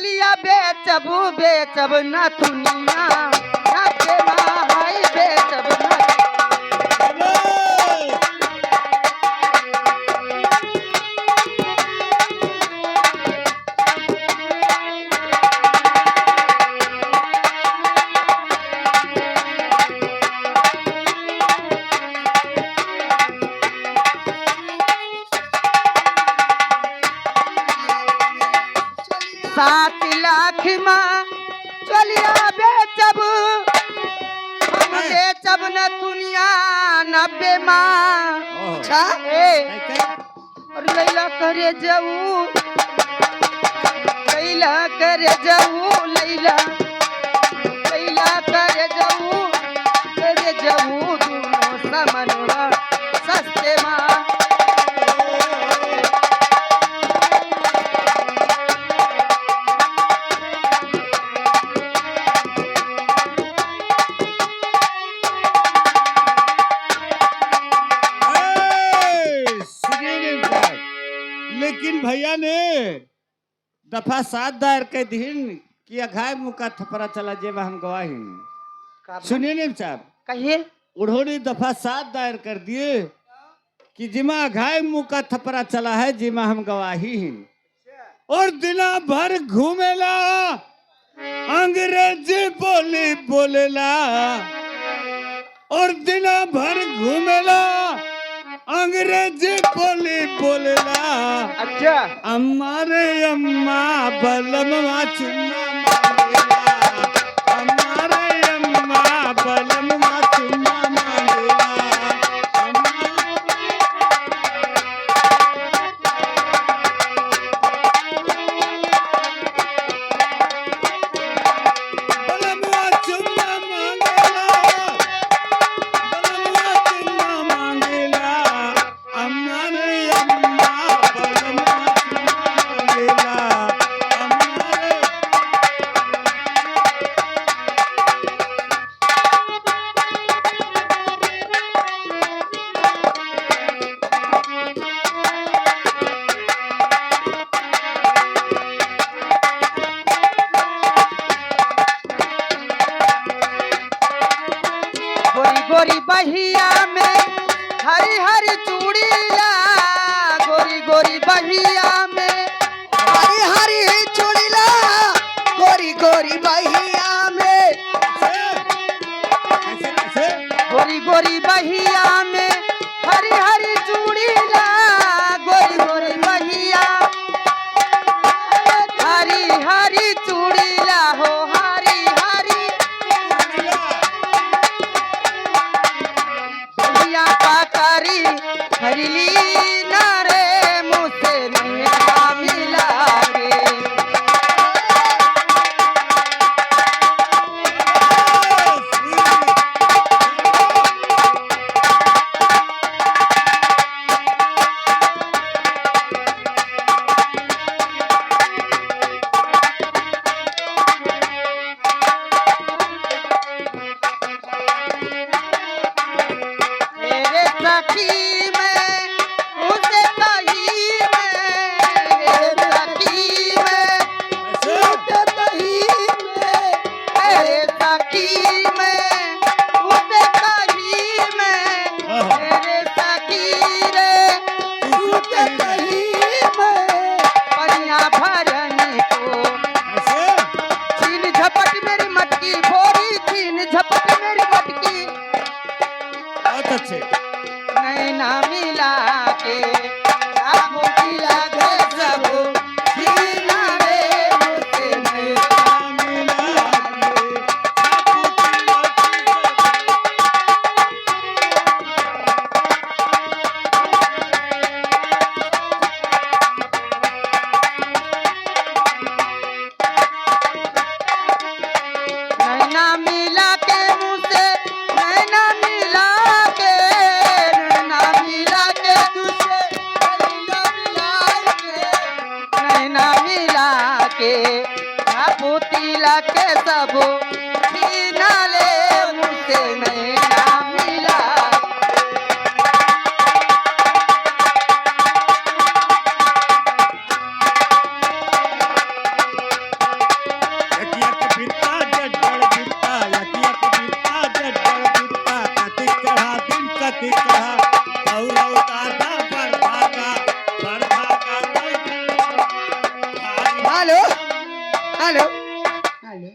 चलिया बेचबू बेचब न दुनिया न बेमाई बेचब न सात लाख माँ चलिया बेचब हम बेचब न दुनिया 90 माँ अच्छा और लैला करे जाऊ लैला करे जाऊ लैला लैला करे जाऊ दोनों समनवा सस्ते माँ लेकिन भैया ने दफा 7 दायर के दिन कि अघाय मुका थपरा चला जेबा हम गवाही सुनिए नहीं साहब कहिए उन्होंने दफा 7 दायर कर दिए कि जिमा अघाय मुका थपरा चला है जिमा हम गवाही और दिना भर घूमेला अंग्रेजी बोली बोलेला और दिना भर घूमेला अंग्रेजी बोली बोलेला अच्छा हमारे अम्मा बलमवा चुम्मा मांगेला हमारे अम्मा बलमवा चुम्मा मांगेला बलमवा चुम्मा मांगेला बलमवा चुम्मा मांगेला हमारे अम्मा बलमवा चुम्मा मांगेला गोरी गोरी बहिया में हरी हरी चूड़िया गोरी गोरी बहिया में हरी हरी चूड़ीला गोरी गोरी बहिया में कैसे गोरी गोरी बहिया में हरी हरी चूड़िया गोरी गोरी बहिया हरी हरी चूड़िया हो हरी हरी बहिया पाकरी हरीली ना रे मुझसे नहीं मिला रे मेरे सखी में उसे कही में मेरे सखी में उसे कही में मेरे सखी में उसे कही में मेरे सखी रे उसे कही में पनिया भरने को छीन झपट मेरी मटकी भोरी छीन झपट मेरी मटकी बहुत अच्छे नैना मिला के आप मिला दे सब सीना रे मुझसे नैना नैना मिला के मुझसे नैना मिला के नैना मिला के तुझसे नैना मिला के नैना मिला के पोतीला के सब छीना ले मुझसे नैना मिला और उतारता पर्दा का हेलो हेलो हेलो